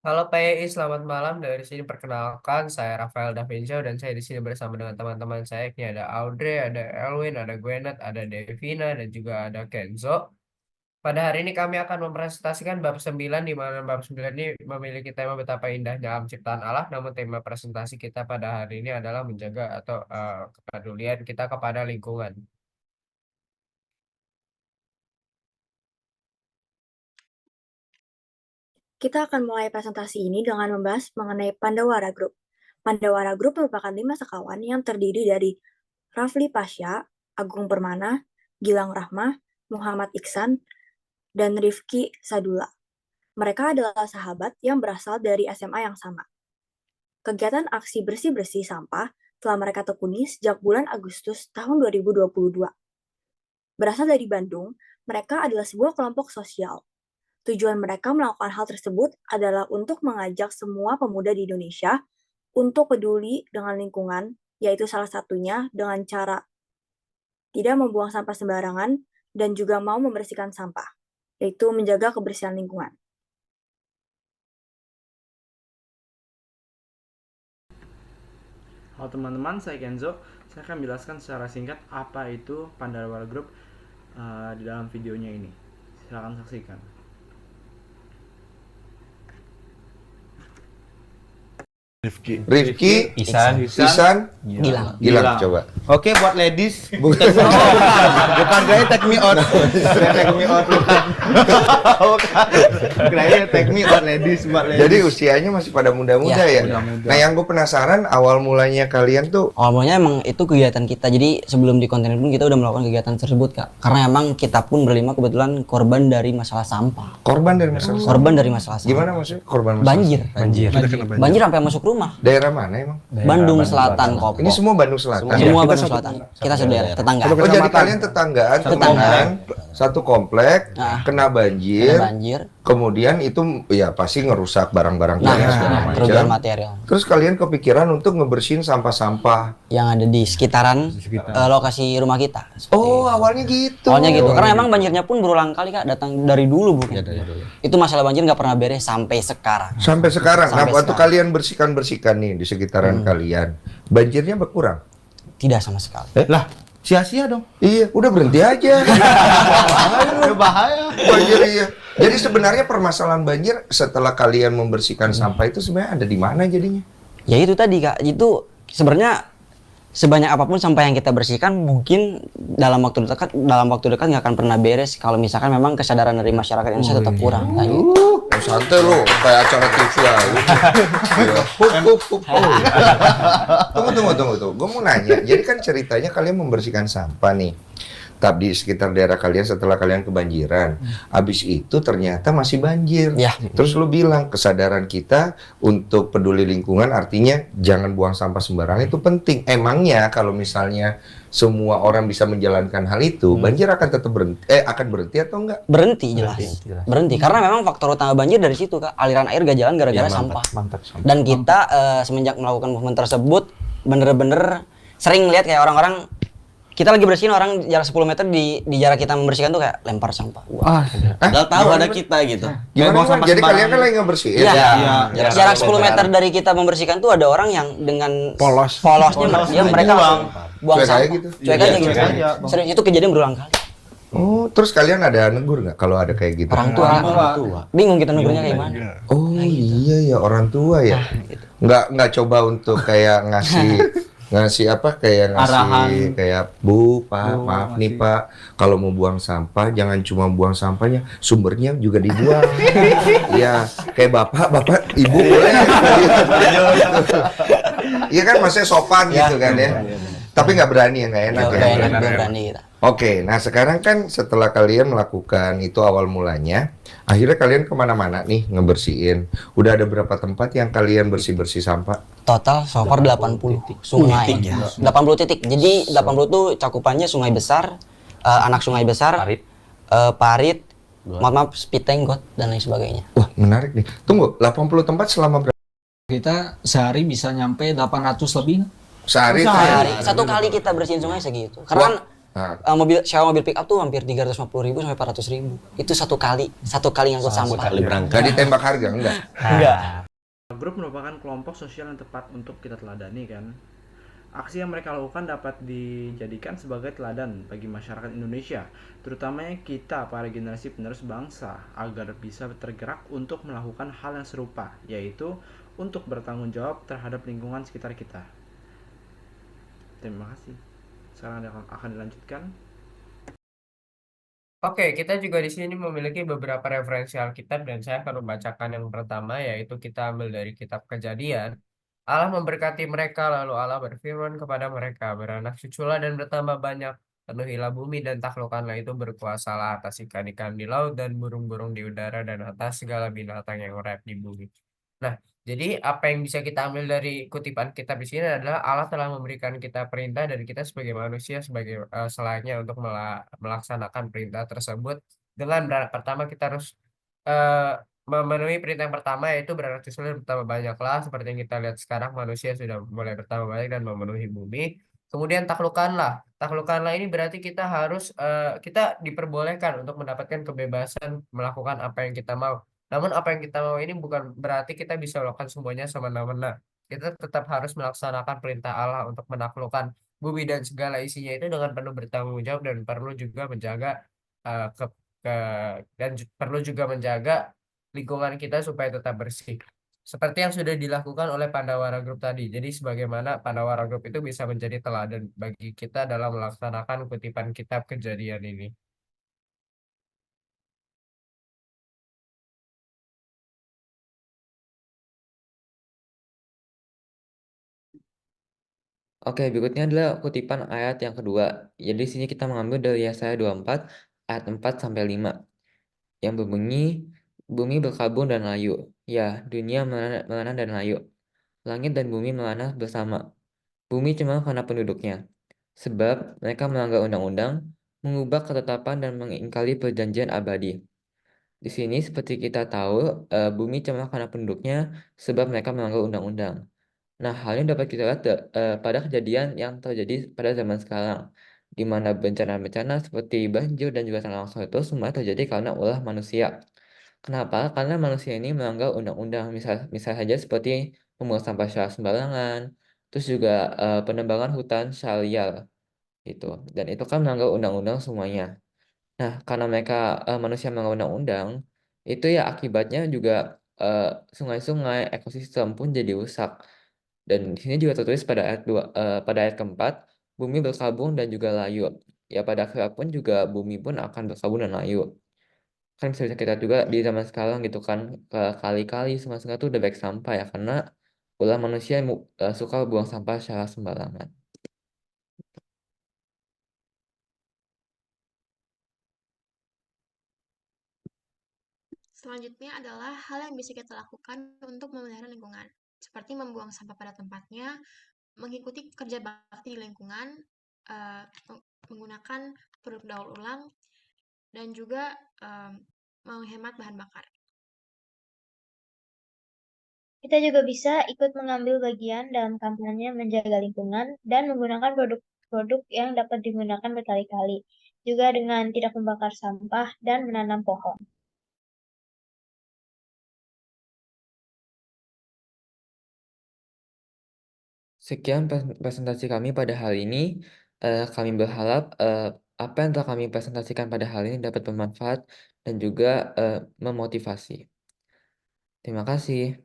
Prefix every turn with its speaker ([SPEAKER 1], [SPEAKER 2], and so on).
[SPEAKER 1] Halo PI, selamat malam. Dari sini perkenalkan, saya Rafael Davinco dan saya di sini bersama dengan teman-teman saya. Ini ada Audrey, ada Elwin, ada Gwenet, ada Devina, dan juga ada Kenzo. Pada hari ini kami akan mempresentasikan bab 9, di mana bab 9 ini memiliki tema betapa indahnya alam ciptaan Allah. Namun tema presentasi kita pada hari ini adalah menjaga atau kepedulian kita kepada lingkungan.
[SPEAKER 2] Kita akan mulai presentasi ini dengan membahas mengenai Pandawara Group. Pandawara Group merupakan 5 sekawan yang terdiri dari Rafli Pasha, Agung Permana, Gilang Rahmah, Muhammad Iksan, dan Rifki Sadula. Mereka adalah sahabat yang berasal dari SMA yang sama. Kegiatan aksi bersih-bersih sampah telah mereka tekuni sejak bulan Agustus tahun 2022. Berasal dari Bandung, mereka adalah sebuah kelompok sosial. Tujuan mereka melakukan hal tersebut adalah untuk mengajak semua pemuda di Indonesia untuk peduli dengan lingkungan, yaitu salah satunya dengan cara tidak membuang sampah sembarangan dan juga mau membersihkan sampah, yaitu menjaga kebersihan lingkungan.
[SPEAKER 3] Halo teman-teman, saya Kenzo. Saya akan menjelaskan secara singkat apa itu Pandawara Group di dalam videonya ini. Silakan saksikan.
[SPEAKER 4] Rifki, Isan,
[SPEAKER 2] Gilang.
[SPEAKER 4] Gilang, coba.
[SPEAKER 5] Oke, buat ladies.
[SPEAKER 4] Bukan,
[SPEAKER 5] Bukan gaya take me out. Take me out bukan. Gaya take me out ladies buat ladies.
[SPEAKER 4] Jadi usianya masih pada muda-muda ya.
[SPEAKER 5] muda-muda.
[SPEAKER 4] Nah, yang gue penasaran awal mulanya kalian tuh
[SPEAKER 6] Awalnya emang itu kegiatan kita, jadi sebelum di konten pun kita udah melakukan kegiatan tersebut kak. Karena emang kita pun berlima kebetulan korban dari masalah sampah.
[SPEAKER 4] korban dari masalah.
[SPEAKER 6] Korban dari masalah sampah.
[SPEAKER 4] Gimana maksudnya korban masalah?
[SPEAKER 6] Banjir. Banjir sampai masuk rumah.
[SPEAKER 4] Daerah mana emang?
[SPEAKER 6] Bandung Selatan kok.
[SPEAKER 4] Ini semua Bandung Selatan.
[SPEAKER 6] Semua
[SPEAKER 5] Kita
[SPEAKER 6] Bandung
[SPEAKER 5] satu-
[SPEAKER 6] Selatan. Kita saudara, tetangga.
[SPEAKER 4] Oh, jadi kalian tetanggaan, temenan, satu komplek,
[SPEAKER 6] Nah.
[SPEAKER 4] kena banjir,
[SPEAKER 6] Ada banjir.
[SPEAKER 4] kemudian itu ya pasti ngerusak barang-barang kalian segala
[SPEAKER 6] Nah, kerugian
[SPEAKER 4] macam.
[SPEAKER 6] material
[SPEAKER 4] Terus kalian kepikiran untuk ngebersihin sampah-sampah.
[SPEAKER 6] yang ada di sekitaran lokasi rumah kita.
[SPEAKER 4] Oh, awalnya gitu.
[SPEAKER 6] Awalnya gitu, karena emang banjirnya pun berulang kali kak, datang dari dulu bukan? Itu masalah banjir nggak pernah beres sampai sekarang.
[SPEAKER 4] Sampai sekarang. Nah,
[SPEAKER 6] Sampai
[SPEAKER 4] waktu
[SPEAKER 6] sekarang.
[SPEAKER 4] kalian bersihkan nih di sekitaran kalian, banjirnya berkurang?
[SPEAKER 6] Tidak sama sekali.
[SPEAKER 5] Lah, sia-sia dong.
[SPEAKER 4] Iya, udah berhenti aja.
[SPEAKER 5] Bahaya.
[SPEAKER 4] Banjir iya. Jadi sebenarnya permasalahan banjir setelah kalian membersihkan sampah itu sebenarnya ada di mana jadinya?
[SPEAKER 6] Ya itu tadi kak, itu sebenarnya sebanyak apapun sampah yang kita bersihkan mungkin dalam waktu dekat nggak akan pernah beres kalau misalkan memang kesadaran dari masyarakat Indonesia tetap kurang. Nah, gitu.
[SPEAKER 4] Santai lo, kayak acara TV aja. Iya. Hup. Tunggu. Gue mau nanya, jadi kan ceritanya kalian membersihkan sampah nih. Tapi di sekitar daerah kalian setelah kalian kebanjiran, habis itu ternyata masih banjir.
[SPEAKER 6] Ya.
[SPEAKER 4] Terus lu bilang kesadaran kita untuk peduli lingkungan artinya jangan buang sampah sembarangan itu penting. Emangnya kalau misalnya semua orang bisa menjalankan hal itu, banjir akan tetap akan berhenti atau enggak?
[SPEAKER 6] Berhenti jelas. Berhenti karena memang faktor utama banjir dari situ kak, aliran air gak jalan gara-gara sampah. Dan kita semenjak melakukan movement tersebut bener-bener sering lihat kayak orang-orang kita lagi bersihin orang jarak 10 meter di jarak kita membersihkan tuh kayak lempar sampah. Wah.
[SPEAKER 5] Gak tahu ada kita gitu.
[SPEAKER 4] Gimana? Jadi kalian kan lagi ngebersihin.
[SPEAKER 6] Iya.
[SPEAKER 5] Iya.
[SPEAKER 6] Jarak 10 meter dari kita membersihkan tuh ada orang yang dengan polosnya dia mereka buang
[SPEAKER 4] Cuek
[SPEAKER 6] sampah.
[SPEAKER 4] aja gitu.
[SPEAKER 6] Cuek aja gitu.
[SPEAKER 5] cuek aja.
[SPEAKER 6] Sering itu kejadian berulang kali.
[SPEAKER 4] Oh, terus kalian ada negur nggak kalau ada kayak gitu?
[SPEAKER 6] Orang tua. Bingung kita negurnya kayak gimana.
[SPEAKER 4] Oh iya ya orang tua ya. Nggak coba untuk kayak ngasih apa kayak ngasih
[SPEAKER 5] Arahan.
[SPEAKER 4] kayak Bu, Pak, maaf nih Pak, kalau mau buang sampah jangan cuma buang sampahnya, sumbernya juga dibuang. Iya, kayak Bapak, Ibu boleh. Iya kan maksudnya sopan gitu kan ya. Tapi nggak berani ya, nggak enak ya.
[SPEAKER 6] Gak enak, gak berani kita.
[SPEAKER 4] Oke, nah sekarang kan setelah kalian melakukan itu awal mulanya, akhirnya kalian kemana-mana nih ngebersihin. Udah ada berapa tempat yang kalian bersih-bersih sampah?
[SPEAKER 6] Total so far 80 sungai. 80 titik. Jadi 80 tuh cakupannya sungai besar, anak sungai besar, parit, maaf, Spiteng, Got, dan lain sebagainya.
[SPEAKER 4] Wah menarik nih. Tunggu, 80 tempat selama berapa?
[SPEAKER 7] Kita sehari bisa nyampe 800 lebih.
[SPEAKER 4] Sehari?
[SPEAKER 6] Sehari. Satu kali kita bersihin sungai segitu. Karena kan
[SPEAKER 4] Nah,
[SPEAKER 6] Sewa mobil pick up tuh hampir 350.000 sampai 400.000. Itu satu kali ngangkut sampah.
[SPEAKER 5] Sekali berangkat.
[SPEAKER 4] nggak ditembak harga enggak?
[SPEAKER 6] Enggak.
[SPEAKER 3] Grup merupakan kelompok sosial yang tepat untuk kita teladani kan. Aksi yang mereka lakukan dapat dijadikan sebagai teladan bagi masyarakat Indonesia, terutamanya kita para generasi penerus bangsa, agar bisa tergerak untuk melakukan hal yang serupa, yaitu untuk bertanggung jawab terhadap lingkungan sekitar kita. Terima kasih. Sekarang akan dilanjutkan.
[SPEAKER 1] Oke, kita juga di sini memiliki beberapa referensi Alkitab dan saya akan membacakan yang pertama yaitu kita ambil dari kitab Kejadian. Allah memberkati mereka lalu Allah berfirman kepada mereka, beranak cuculah dan bertambah banyak, penuhilah bumi dan taklukkanlah itu, berkuasalah atas ikan-ikan di laut dan burung-burung di udara dan atas segala binatang yang urip di bumi. Nah, jadi apa yang bisa kita ambil dari kutipan kitab di sini adalah Allah telah memberikan kita perintah dan kita sebagai manusia sebagai selayaknya untuk melaksanakan perintah tersebut dengan pertama kita harus eh, memenuhi perintah yang pertama yaitu beranak cucu dan bertambah banyaklah, seperti yang kita lihat sekarang manusia sudah mulai bertambah banyak dan memenuhi bumi. Kemudian taklukkanlah. Taklukkanlah ini berarti kita harus kita diperbolehkan untuk mendapatkan kebebasan melakukan apa yang kita mau. Namun apa yang kita mau ini bukan berarti kita bisa melakukan semuanya semena-mena. Kita tetap harus melaksanakan perintah Allah untuk menaklukkan bumi dan segala isinya itu dengan penuh bertanggung jawab dan perlu juga menjaga eh, ke, perlu juga menjaga lingkungan kita supaya tetap bersih. Seperti yang sudah dilakukan oleh Pandawara Group tadi. Jadi sebagaimana Pandawara Group itu bisa menjadi teladan bagi kita dalam melaksanakan kutipan kitab Kejadian ini.
[SPEAKER 7] Oke, berikutnya adalah kutipan ayat yang kedua. Jadi di sini kita mengambil dari Yesaya 24 ayat 4 sampai 5 yang berbunyi, bumi berkabung dan layu. Ya, dunia melana dan layu. Langit dan bumi melana bersama. Bumi cuma karena penduduknya. Sebab mereka melanggar undang-undang, mengubah ketetapan dan mengingkari perjanjian abadi. Di sini seperti kita tahu, bumi cuma karena penduduknya sebab mereka melanggar undang-undang. Nah, hal ini dapat kita lihat pada kejadian yang terjadi pada zaman sekarang, di mana bencana-bencana seperti banjir dan juga tanah longsor itu semua terjadi karena ulah manusia. Kenapa? Karena manusia ini melanggar undang-undang, misal saja seperti membuang sampah secara sembarangan, terus juga penebangan hutan secara liar, gitu. Dan itu kan melanggar undang-undang semuanya. Nah, karena mereka manusia melanggar undang-undang, itu ya akibatnya juga eh, sungai-sungai, ekosistem pun jadi rusak. Dan di sini juga tertulis pada ayat 2, pada ayat keempat, bumi berkabung dan juga layu. Ya pada akhirnya pun juga bumi pun akan berkabung dan layu. Kan bisa kita juga di zaman sekarang gitu kan, kali-kali sungai-sungai itu udah baik sampah ya, karena ulah manusia yang suka buang sampah secara sembarangan.
[SPEAKER 8] Selanjutnya adalah hal yang bisa kita lakukan untuk memelihara lingkungan, seperti membuang sampah pada tempatnya, mengikuti kerja bakti di lingkungan, eh, menggunakan produk daur ulang, dan juga menghemat bahan bakar.
[SPEAKER 2] Kita juga bisa ikut mengambil bagian dalam kampanye menjaga lingkungan dan menggunakan produk-produk yang dapat digunakan berkali-kali, juga dengan tidak membakar sampah dan menanam pohon.
[SPEAKER 7] Sekian presentasi kami pada hari ini. Kami berharap apa yang telah kami presentasikan pada hari ini dapat bermanfaat dan juga memotivasi. Terima kasih.